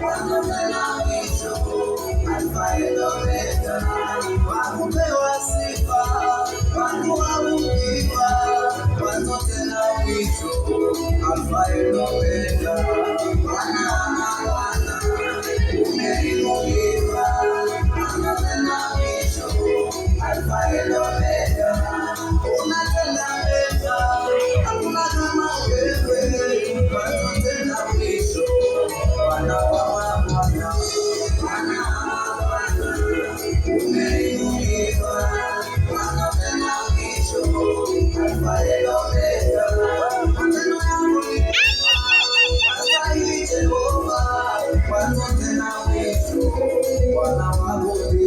mwanzo tena mwisho, Alfa na Omega. Wakupewa sifa, wakuabudiwa, mwanzo tena mwisho, Alfa na Omega. Bwana wa mabwana, umeinuliwa, mwanzo tena mwisho, Alfa na Omega. Unatenda mema, hakuna kama wewe, mwanzo tena mwisho, Bwana wa mabwana, Bwana wa mabwana, umeinuliwa, mwanzo tena mwisho, Alfa na Omega. Matendo yako ni mema, wastahili Jehova, mwanzo tena mwisho, Bwana wa mabwana.